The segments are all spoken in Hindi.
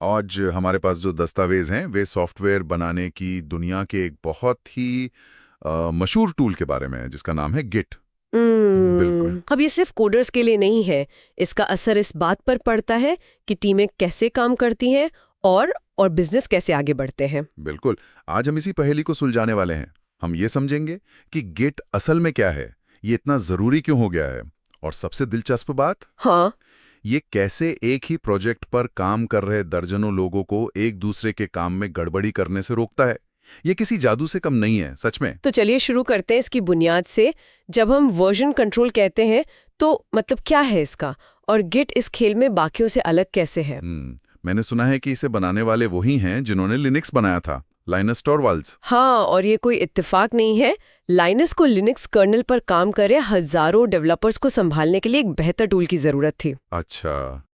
आज हमारे पास जो दस्तावेज हैं वे सॉफ्टवेयर बनाने की दुनिया के एक बहुत ही मशहूर टूल के बारे में है जिसका नाम है गिट। बिल्कुल। अब ये सिर्फ कोडर्स के लिए नहीं है। इसका असर इस बात पर पड़ता है कि टीमें कैसे काम करती हैं और बिजनेस कैसे आगे बढ़ते हैं। बिल्कुल। आज हम इसी पहेली को सुलझाने वाले हैं। हम ये समझेंगे कि गिट असल में क्या है, ये इतना जरूरी क्यों हो गया है, और सबसे दिलचस्प बात, हाँ, ये कैसे एक ही प्रोजेक्ट पर काम कर रहे दर्जनों लोगों को एक दूसरे के काम में गड़बड़ी करने से रोकता है। ये किसी जादू से कम नहीं है, सच में। तो चलिए शुरू करते हैं इसकी बुनियाद से। जब हम वर्जन कंट्रोल कहते हैं तो मतलब क्या है इसका, और गिट इस खेल में बाकियों से अलग कैसे है? मैंने सुना है कि इसे बनाने वाले वही हैं जिन्होंने लिनक्स बनाया था, लाइनस टॉरवाल्ड्स। हाँ, और ये कोई इत्तेफाक नहीं है। लाइनस को लिनक्स कर्नल पर काम करे हजारों डेवलपर्स को संभालने के लिए एक बेहतर टूल की जरूरत थी। अच्छा।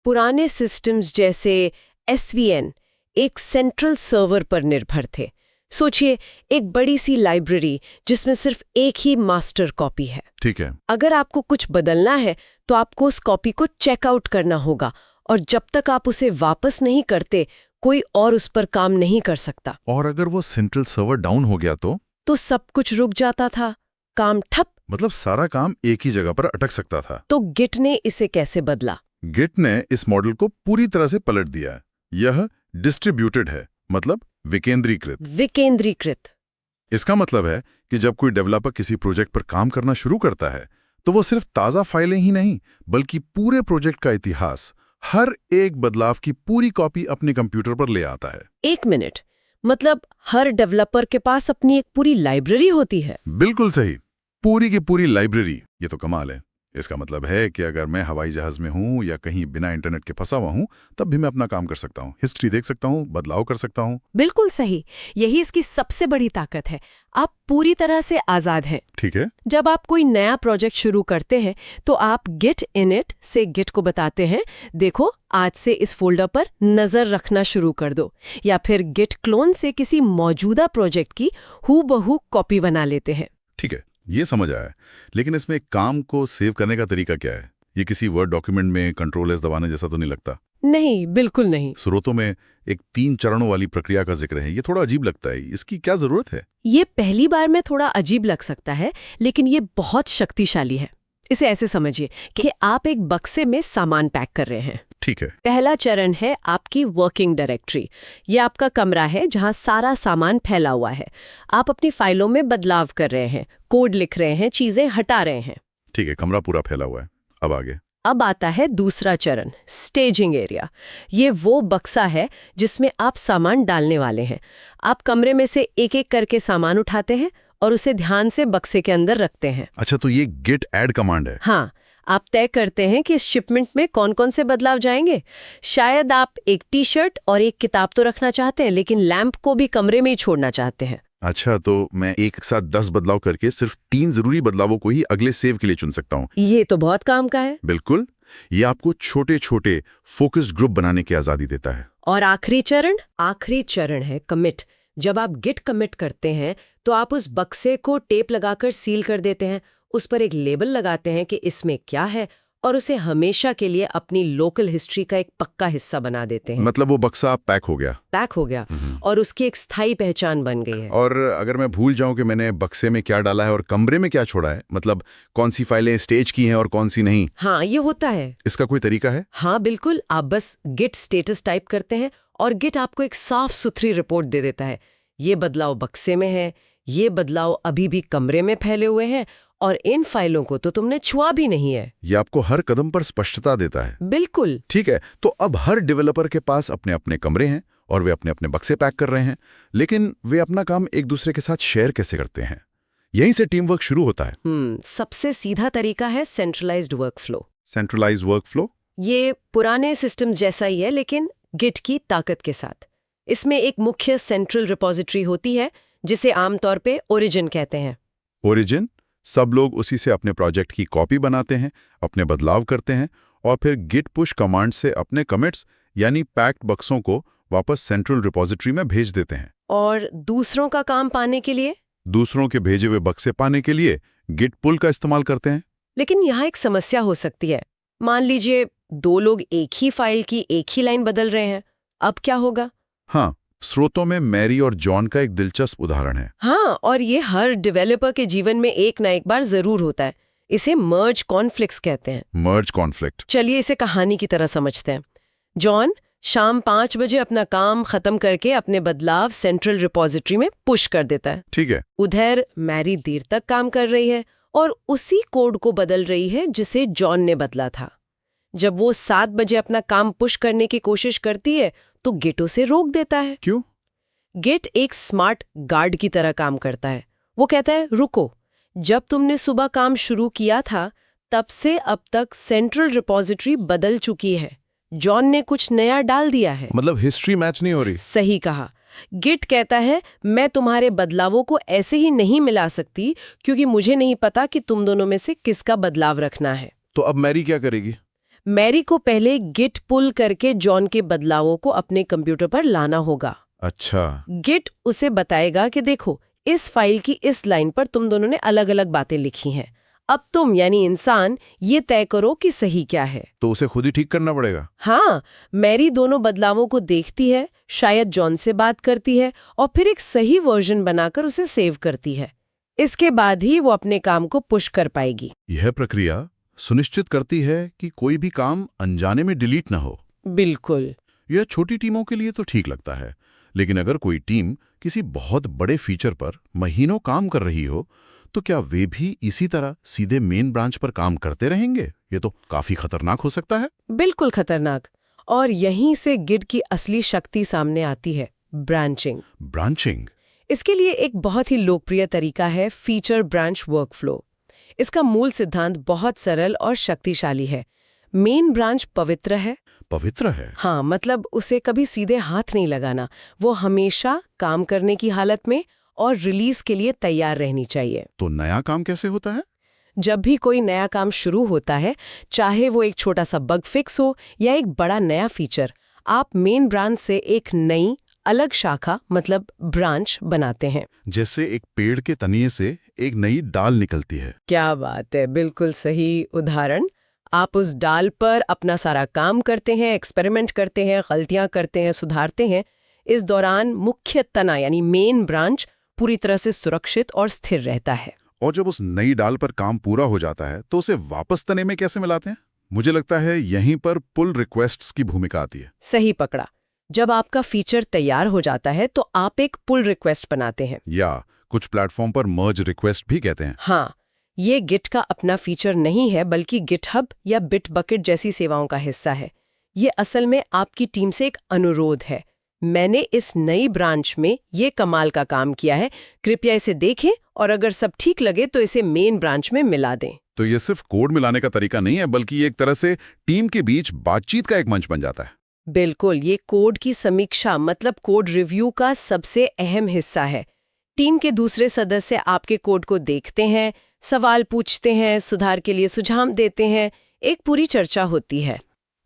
पुराने सिस्टम्स जैसे एसवीएन एक सेंट्रल सर्वर पर निर्भर थे। सोचिए, एक बड़ी सी लाइब्रेरी जिसमें सिर्फ एक ही मास्टर कॉपी है। ठीक है। अगर आपको कुछ बदलना है तो आपको उस कॉपी को चेकआउट करना होगा, और जब तक आप उसे वापस नहीं करते कोई और उस पर काम नहीं कर सकता। और अगर वो सेंट्रल सर्वर डाउन हो गया तो सब कुछ रुक जाता था, काम ठप। मतलब सारा काम एक ही जगह पर अटक सकता था। तो गिट ने इसे कैसे बदला? गिट ने इस मॉडल को पूरी तरह से पलट दिया है। यह डिस्ट्रीब्यूटेड है, मतलब विकेंद्रीकृत। विकेंद्रीकृत। इसका मतलब है कि जब कोई डेवलपर किसी प्रोजेक्ट पर काम करना शुरू करता है तो वो सिर्फ ताज़ा फाइलें ही नहीं बल्कि पूरे प्रोजेक्ट का इतिहास, हर एक बदलाव की पूरी कॉपी अपने कंप्यूटर पर ले आता है। एक मिनट, मतलब हर डेवलपर के पास अपनी एक पूरी लाइब्रेरी होती है? बिल्कुल सही, पूरी की पूरी लाइब्रेरी। ये तो कमाल है। इसका मतलब है कि अगर मैं हवाई जहाज में हूं या कहीं बिना इंटरनेट के फंसा हुआ हूं तब भी मैं अपना काम कर सकता हूं, हिस्ट्री देख सकता हूं, बदलाव कर सकता हूं। बिल्कुल सही, यही इसकी सबसे बड़ी ताकत है। आप पूरी तरह से आजाद हैं। ठीक है। जब आप कोई नया प्रोजेक्ट शुरू करते हैं तो आप गिट इनिट से गिट को बताते हैं, देखो आज से इस फोल्डर पर नजर रखना शुरू कर दो, या फिर गिट क्लोन से किसी मौजूदा प्रोजेक्ट की हूबहू कॉपी बना लेते हैं। ठीक है, ये समझ आया। लेकिन इसमें काम को सेव करने का तरीका क्या है? ये किसी वर्ड डॉक्यूमेंट में कंट्रोल एस दबाने जैसा तो नहीं लगता? नहीं, बिल्कुल नहीं। स्रोतों में एक 3 चरणों वाली प्रक्रिया का जिक्र है, ये थोड़ा अजीब लगता है। इसकी क्या जरूरत है? ये पहली बार में थोड़ा अजीब लग सकता है, लेकिन ये बहुत शक्तिशाली है। इसे ऐसे समझिए कि आप एक बक्से में सामान पैक कर रहे हैं। ठीक है। पहला चरण है आपकी वर्किंग डायरेक्टरी। ये आपका कमरा है जहां सारा सामान फैला हुआ है। आप अपनी फाइलों में बदलाव कर रहे हैं, कोड लिख रहे हैं, चीजें हटा रहे हैं। ठीक है, कमरा पूरा फैला हुआ है। अब आगे? अब आता है दूसरा चरण, स्टेजिंग एरिया। ये वो बक्सा है जिसमें आप सामान डालने वाले हैं। आप कमरे में से एक एक करके सामान उठाते हैं और उसे ध्यान से बक्से के अंदर रखते हैं। अच्छा, तो ये गिट ऐड कमांड है? हाँ, आप तय करते हैं कि इस शिपमेंट में कौन कौन से बदलाव जाएंगे। शायद आप एक टी शर्ट और एक किताब तो रखना चाहते हैं, लेकिन लैंप को भी कमरे में ही छोड़ना चाहते हैं। अच्छा, तो मैं एक साथ 10 बदलाव करके सिर्फ 3 जरूरी बदलावों को ही अगले सेव के लिए चुन सकता हूँ। ये तो बहुत काम का है। बिल्कुल। ये आपको छोटे छोटे फोकस्ड ग्रुप बनाने की आजादी देता है। और आखिरी चरण है कमिट। जब आप गिट कमिट करते हैं तो आप उस बक्से को टेप लगाकर सील कर देते हैं, उस पर एक लेबल लगाते हैं कि इसमें क्या है, और उसे हमेशा के लिए अपनी लोकल हिस्ट्री का एक पक्का हिस्सा बना देते हैं। मतलब वो बक्सा पैक हो गया और उसकी एक स्थायी पहचान बन गई है। और अगर मैं भूल जाऊं कि मैंने बक्से में क्या डाला है और कमरे में क्या छोड़ा है, मतलब कौन सी फाइलें स्टेज की हैं और कौन सी नहीं, हाँ, ये होता है। इसका कोई तरीका है? हाँ बिल्कुल, आप बस गिट स्टेटस टाइप करते हैं और गिट आपको एक साफ सुथरी रिपोर्ट दे देता है। ये बदलाव बक्से में है, ये बदलाव अभी भी कमरे में फैले हुए हैं, और इन फाइलों को तो तुमने छुआ भी नहीं है। ये आपको हर कदम पर स्पष्टता देता है। बिल्कुल। ठीक है, तो अब हर डेवलपर के पास अपने अपने कमरे हैं और वे अपने अपने बक्से पैक कर रहे हैं, लेकिन वे अपना काम एक दूसरे के साथ शेयर कैसे करते हैं? यहीं से टीम वर्क शुरू होता है। सबसे सीधा तरीका है सेंट्रलाइज्ड वर्कफ्लो। Centralised workflow? ये पुराने सिस्टम जैसा ही है, लेकिन गिट की ताकत के साथ। इसमें एक मुख्य सेंट्रल रिपोजिटरी होती है जिसे आमतौर पे ओरिजिन कहते हैं। ओरिजिन? सब लोग उसी से अपने प्रोजेक्ट की कॉपी बनाते हैं, अपने बदलाव करते हैं और फिर गिट पुश कमांड से अपने कमिट्स यानी पैक्ड बक्सों को वापस सेंट्रल रिपोजिटरी में भेज देते हैं। और दूसरों का काम पाने के लिए, दूसरों के भेजे हुए बक्से पाने के लिए गिट पुल का इस्तेमाल करते हैं। लेकिन यहाँ एक समस्या हो सकती है। मान लीजिए 2 लोग एक ही फाइल की एक ही लाइन बदल रहे हैं, अब क्या होगा? हाँ, स्रोतों में मैरी और जॉन का एक दिलचस्प उदाहरण है। हाँ, और ये हर डेवलपर के जीवन में एक ना एक बार जरूर होता है। इसे मर्ज कॉन्फ्लिक्ट्स कहते हैं। मर्ज कॉन्फ्लिक्ट। चलिए इसे कहानी की तरह समझते हैं। जॉन शाम 5 बजे अपना काम खत्म करके अपने बदलाव सेंट्रल रिपोजिटरी में पुश कर देता है। ठीक है। उधर मैरी देर तक काम कर रही है और उसी कोड को बदल रही है जिसे जॉन ने बदला था। जब वो 7 बजे अपना काम पुश करने की कोशिश करती है तो गिट उसे रोक देता है। क्यों? गिट एक स्मार्ट गार्ड की तरह काम करता है। वो कहता है, रुको, जब तुमने सुबह काम शुरू किया था तब से अब तक सेंट्रल रिपोजिटरी बदल चुकी है। जॉन ने कुछ नया डाल दिया है। मतलब हिस्ट्री मैच नहीं हो रही। सही कहा। गिट कहता है, मैं तुम्हारे बदलावों को ऐसे ही नहीं मिला सकती क्योंकि मुझे नहीं पता कि तुम दोनों में से किसका बदलाव रखना है। तो अब मैरी क्या करेगी? मैरी को पहले गिट पुल करके जॉन के बदलावों को अपने कंप्यूटर पर लाना होगा। अच्छा। गिट उसे बताएगा कि देखो, इस फाइल की इस लाइन पर तुम दोनों ने अलग अलग बातें लिखी हैं। अब तुम यानी इंसान ये तय करो कि सही क्या है। तो उसे खुद ही ठीक करना पड़ेगा। हाँ, मैरी दोनों बदलावों को देखती है, शायद जॉन से बात करती है और फिर एक सही वर्जन बनाकर उसे सेव करती है। इसके बाद ही वो अपने काम को पुश कर पाएगी। यह प्रक्रिया सुनिश्चित करती है कि कोई भी काम अनजाने में डिलीट ना हो। बिल्कुल। यह छोटी टीमों के लिए तो ठीक लगता है, लेकिन अगर कोई टीम किसी बहुत बड़े फीचर पर महीनों काम कर रही हो तो क्या वे भी इसी तरह सीधे मेन ब्रांच पर काम करते रहेंगे? ये तो काफी खतरनाक हो सकता है। बिल्कुल खतरनाक। और यहीं से गिट की असली शक्ति सामने आती है, ब्रांचिंग। ब्रांचिंग। इसके लिए एक बहुत ही लोकप्रिय तरीका है फीचर ब्रांच वर्कफ्लो। इसका मूल सिद्धांत बहुत सरल और शक्तिशाली है। मेन ब्रांच पवित्र है। पवित्र है? हाँ, मतलब उसे कभी सीधे हाथ नहीं लगाना। वो हमेशा काम करने की हालत में और रिलीज के लिए तैयार रहनी चाहिए। तो नया काम कैसे होता है? जब भी कोई नया काम शुरू होता है, चाहे वो एक छोटा सा बग फिक्स हो या एक बड़ा नया फीचर, आप मेन ब्रांच से एक नई अलग शाखा मतलब ब्रांच बनाते हैं। जैसे एक पेड़ के तनिए से एक नई डाल निकलती है। क्या बात है, बिल्कुल सही उदाहरण। आप उस डाल पर अपना सारा काम करते हैं, एक्सपेरिमेंट करते हैं, गलतियां करते हैं, सुधारते हैं। इस दौरान मुख्य तना यानी मेन ब्रांच पूरी तरह से सुरक्षित और स्थिर रहता है। और जब उस नई डाल पर काम पूरा हो जाता है तो उसे वापस तने में कैसे मिलाते हैं? मुझे लगता है यहीं पर पुल रिक्वेस्ट्स की भूमिका आती है। सही पकड़ा। जब आपका फीचर तैयार हो जाता है तो आप एक पुल रिक्वेस्ट बनाते हैं, या कुछ प्लेटफॉर्म पर मर्ज रिक्वेस्ट भी कहते हैं। हाँ, ये गिट का अपना फीचर नहीं है बल्कि गिटहब या बिटबकेट जैसी सेवाओं का हिस्सा है। ये असल में आपकी टीम से एक अनुरोध है, मैंने इस नई ब्रांच में ये कमाल का काम किया है, कृपया इसे देखें और अगर सब ठीक लगे तो इसे मेन ब्रांच में मिला दें। तो ये सिर्फ कोड मिलाने का तरीका नहीं है, बल्कि ये एक तरह से टीम के बीच बातचीत का एक मंच बन जाता है। बिल्कुल, ये कोड की समीक्षा मतलब कोड रिव्यू का सबसे अहम हिस्सा है। टीम के दूसरे सदस्य आपके कोड को देखते हैं, सवाल पूछते हैं, सुधार के लिए सुझाव देते हैं, एक पूरी चर्चा होती है।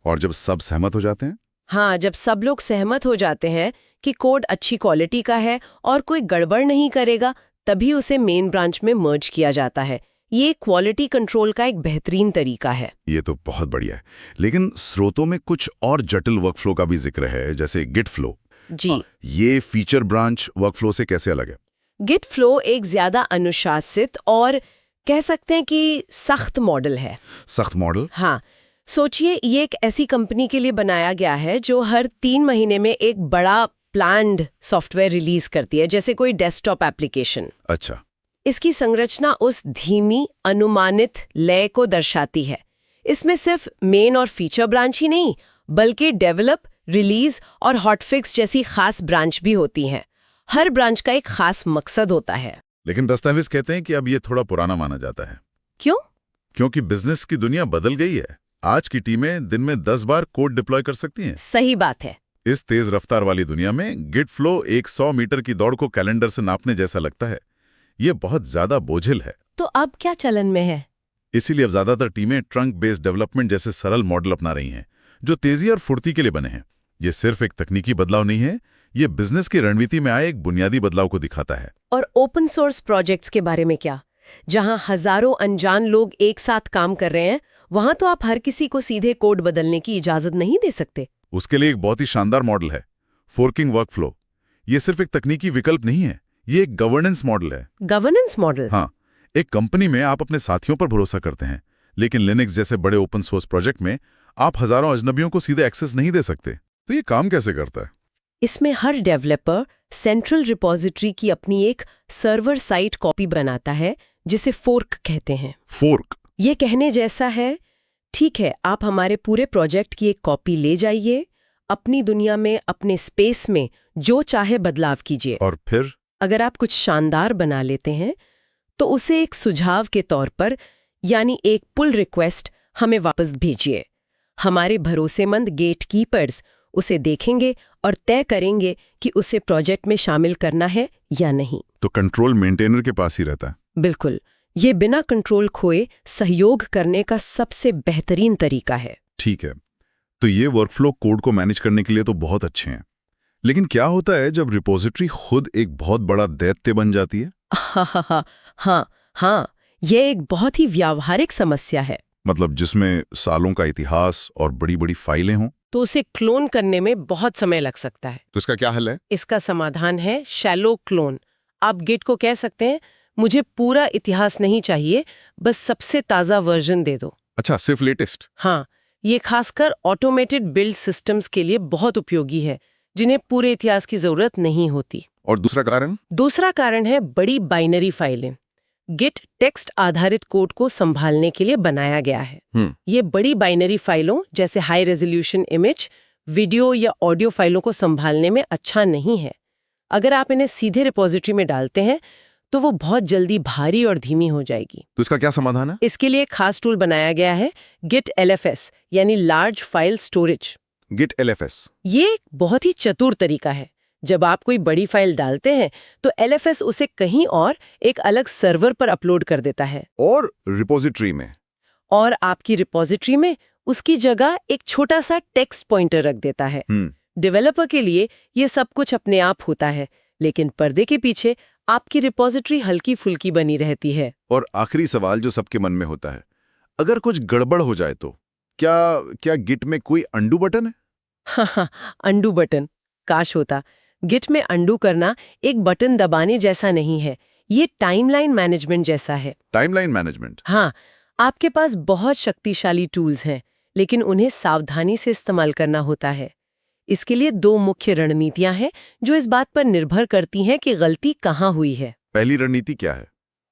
और जब सब सहमत हो जाते हैं? हाँ, जब सब लोग सहमत हो जाते हैं कि कोड अच्छी क्वालिटी का है और कोई गड़बड़ नहीं करेगा, तभी उसे मेन ब्रांच में मर्ज किया जाता है। ये क्वालिटी कंट्रोल का एक बेहतरीन तरीका है। ये तो बहुत बढ़िया है, लेकिन स्रोतों में कुछ और जटिल वर्कफ्लो का भी जिक्र है, जैसे गिट फ्लो। जी, ये फीचर ब्रांच वर्कफ्लो से कैसे अलग है? गिट फ्लो एक ज्यादा अनुशासित और कह सकते हैं कि सख्त मॉडल है। सख्त मॉडल? हाँ, सोचिए ये एक ऐसी कंपनी के लिए बनाया गया है जो हर 3 महीने में एक बड़ा प्लान्ड सॉफ्टवेयर रिलीज करती है, जैसे कोई डेस्कटॉप एप्लीकेशन। अच्छा। इसकी संरचना उस धीमी अनुमानित लय को दर्शाती है। इसमें सिर्फ मेन और फीचर ब्रांच ही नहीं, बल्कि डेवलप, रिलीज और हॉटफिक्स जैसी खास ब्रांच भी होती हैं। हर ब्रांच का एक खास मकसद होता है। लेकिन दस्तावेज कहते हैं कि अब ये थोड़ा पुराना माना जाता है। क्यों? क्योंकि बिजनेस की दुनिया बदल गई है। आज की टीमें दिन में 10 बार कोड डिप्लॉय कर सकती हैं। सही बात है। इस तेज रफ्तार वाली दुनिया में गिट फ्लो एक 100 मीटर की दौड़ को कैलेंडर से नापने जैसा लगता है। ये बहुत ज्यादा बोझिल है। तो अब क्या चलन में है? इसीलिए अब ज्यादातर टीमें ट्रंक बेस्ड डेवलपमेंट जैसे सरल मॉडल अपना रही हैं, जो तेजी और फुर्ती के लिए बने हैं। ये सिर्फ एक तकनीकी बदलाव नहीं है, ये बिजनेस की रणनीति में आए एक बुनियादी बदलाव को दिखाता है। और ओपन सोर्स प्रोजेक्ट्स के बारे में क्या? जहां हजारों अनजान लोग एक साथ काम कर रहे हैं, वहां तो आप हर किसी को सीधे कोड बदलने की इजाजत नहीं दे सकते। उसके लिए एक बहुत ही शानदार मॉडल है, फोर्किंग वर्कफ्लो। ये सिर्फ एक तकनीकी विकल्प नहीं है, ये एक गवर्नेंस मॉडल है। Governance model? हाँ, एक कंपनी में आप अपने साथियों पर भरोसा करते हैं, लेकिन लिनक्स जैसे बड़े ओपन सोर्स प्रोजेक्ट में आप हजारों अजनबियों को सीधे एक्सेस नहीं दे सकते। तो ये काम कैसे करता है? इसमें हर डेवलपर सेंट्रल रिपोजिटरी की अपनी एक सर्वर साइट कॉपी बनाता है, जिसे फोर्क कहते हैं। फोर्क? ये कहने जैसा है, ठीक है, आप हमारे पूरे प्रोजेक्ट की एक कॉपी ले जाइए, अपनी दुनिया में, अपने स्पेस में जो चाहे बदलाव कीजिए, और फिर अगर आप कुछ शानदार बना लेते हैं तो उसे एक सुझाव के तौर पर, यानी एक पुल रिक्वेस्ट, हमें वापस भेजिए। हमारे भरोसेमंद गेटकीपर्स उसे देखेंगे और तय करेंगे कि उसे प्रोजेक्ट में शामिल करना है या नहीं। तो कंट्रोल मेंटेनर के पास ही रहता है? बिल्कुल, ये बिना कंट्रोल खोए सहयोग करने का सबसे बेहतरीन तरीका है। ठीक है, तो ये वर्कफ्लो कोड को मैनेज करने के लिए तो बहुत अच्छे हैं, लेकिन क्या होता है जब रिपोजिटरी खुद एक बहुत बड़ा दैत्य बन जाती है? हाँ, ये एक बहुत ही व्यावहारिक समस्या है। मतलब जिसमें सालों का इतिहास और बड़ी बड़ी फाइलें हों? तो उसे क्लोन करने में बहुत समय लग सकता है। तो इसका क्या हल है? इसका समाधान है शैलो क्लोन। आप गिट को कह सकते हैं, मुझे पूरा इतिहास नहीं चाहिए, बस सबसे ताज़ा वर्जन दे दो। अच्छा, सिर्फ लेटेस्ट? हाँ, ये खासकर ऑटोमेटेड बिल्ड सिस्टम्स के लिए बहुत उपयोगी है, जिन्हें पूरे इतिहास की जरूरत नहीं होती। और दूसरा कारण? दूसरा कारण है बड़ी बाइनरी फाइलें। गिट टेक्स्ट आधारित कोड को संभालने के लिए बनाया गया है। ये बड़ी बाइनरी फाइलों जैसे हाई रेजोल्यूशन इमेज, वीडियो या ऑडियो फाइलों को संभालने में अच्छा नहीं है। अगर आप इन्हें सीधे रिपोजिटरी में डालते हैं तो वो बहुत जल्दी भारी और धीमी हो जाएगी। तो इसका क्या समाधान है? इसके लिए एक खास टूल बनाया गया है, गिट LFS, यानी large file storage. Git LFS? ये एक बहुत ही चतुर तरीका है। जब आप कोई बड़ी फाइल डालते हैं तो LFS उसे कहीं और एक अलग सर्वर पर अपलोड कर देता है, और रिपोजिटरी में? और आपकी रिपोजिटरी में उसकी जगह एक छोटा सा टेक्स्ट पॉइंटर रख देता है। डेवलपर के लिए ये सब कुछ अपने आप होता है, लेकिन पर्दे के पीछे आपकी रिपोजिटरी हल्की फुल्की बनी रहती है। और आखिरी सवाल जो सबके मन में होता है, अगर कुछ गड़बड़ हो जाए तो क्या गिट में कोई अंडू बटन है? हाँ, अंडू बटन काश होता। गिट में अंडू करना एक बटन दबाने जैसा नहीं है, ये टाइमलाइन मैनेजमेंट जैसा है। Timeline management? हाँ, आपके पास बहुत शक्तिशाली टूल्स हैं, लेकिन उन्हें सावधानी से इस्तेमाल करना होता है। इसके लिए दो मुख्य रणनीतियां हैं जो इस बात पर निर्भर करती हैं कि गलती कहाँ हुई है। पहली रणनीति क्या है?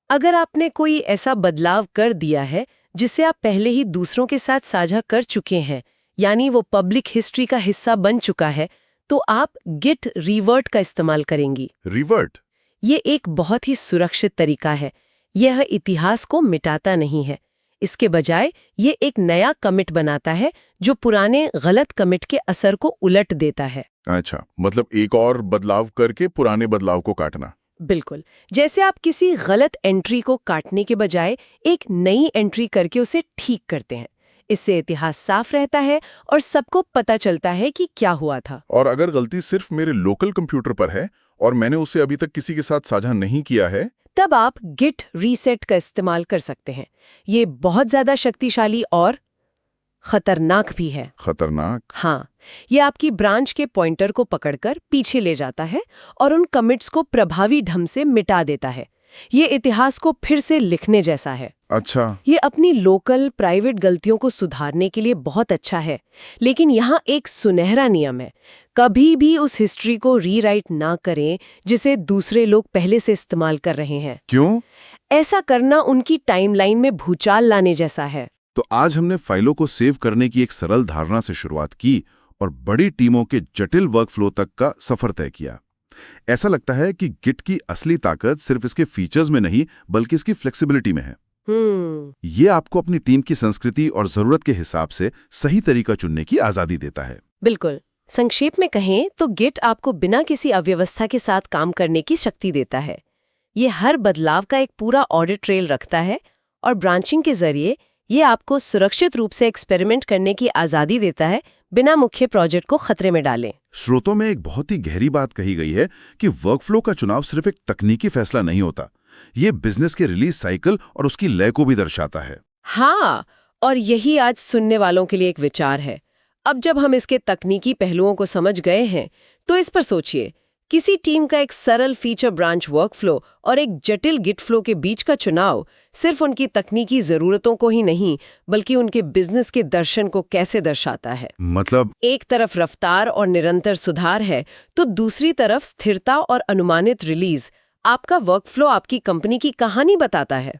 अगर आपने कोई ऐसा बदलाव कर दिया है जिसे आप पहले ही दूसरों के साथ साझा कर चुके हैं, यानी वो पब्लिक हिस्ट्री का हिस्सा बन चुका है, तो आप गिट रिवर्ट का इस्तेमाल करेंगी। रिवर्ट? ये एक बहुत ही सुरक्षित तरीका है। यह इतिहास को मिटाता नहीं है, इसके बजाय ये एक नया कमिट बनाता है जो पुराने गलत कमिट के असर को उलट देता है। अच्छा, मतलब एक और बदलाव करके पुराने बदलाव को काटना। बिल्कुल, जैसे आप किसी गलत एंट्री को काटने के बजाय एक नई एंट्री करके उसे ठीक करते हैं। इससे इतिहास साफ रहता है और सबको पता चलता है कि क्या हुआ था। और अगर गलती सिर्फ मेरे लोकल कंप्यूटर पर है और मैंने उसे अभी तक किसी के साथ साझा नहीं किया है, तब आप गिट रीसेट का इस्तेमाल कर सकते हैं। ये बहुत ज्यादा शक्तिशाली और खतरनाक भी है। खतरनाक? हाँ, ये आपकी ब्रांच के पॉइंटर को पकड़कर पीछे ले जाता है और उन कमिट्स को प्रभावी ढंग से मिटा देता है। ये इतिहास को फिर से लिखने जैसा है। अच्छा। ये अपनी लोकल प्राइवेट गलतियों को सुधारने के लिए बहुत अच्छा है, लेकिन यहाँ एक सुनहरा नियम है, कभी भी उस हिस्ट्री को रीराइट ना करें जिसे दूसरे लोग पहले से इस्तेमाल कर रहे हैं। क्यों? ऐसा करना उनकी टाइमलाइन में भूचाल लाने जैसा है। तो आज हमने फाइलों को सेव करने की एक सरल धारणा से शुरुआत की और बड़ी टीमों के जटिल वर्कफ्लो तक का सफर तय किया। ऐसा लगता है कि गिट की असली ताकत सिर्फ इसके फीचर्स में नहीं बल्कि इसकी फ्लेक्सिबिलिटी में है। ये आपको अपनी टीम की संस्कृति और जरूरत के हिसाब से सही तरीका चुनने की आजादी देता है। बिल्कुल, संक्षेप में कहें तो गिट आपको बिना किसी अव्यवस्था के साथ काम करने की शक्ति देता है। ये हर बदलाव का एक पूरा ऑडिट ट्रेल रखता है और ब्रांचिंग के जरिए ये आपको सुरक्षित रूप से एक्सपेरिमेंट करने की आजादी देता है, बिना मुख्य प्रोजेक्ट को खतरे में डालें। स्रोतों में एक बहुत ही गहरी बात कही गई है कि वर्कफ्लो का चुनाव सिर्फ एक तकनीकी फैसला नहीं होता, ये बिजनेस के रिलीज साइकिल और उसकी लय को भी दर्शाता है। हाँ, और यही आज सुनने वालों के लिए एक विचार है। अब जब हम इसके तकनीकी पहलुओं को समझ गए हैं, तो इस पर सोचिए, किसी टीम का एक सरल फीचर ब्रांच वर्कफ्लो और एक जटिल गिट फ्लो के बीच का चुनाव सिर्फ उनकी तकनीकी जरूरतों को ही नहीं, बल्कि उनके बिजनेस के दर्शन को कैसे दर्शाता है। मतलब एक तरफ रफ्तार और निरंतर सुधार है, तो दूसरी तरफ स्थिरता और अनुमानित रिलीज। आपका वर्कफ्लो आपकी कंपनी की कहानी बताता है।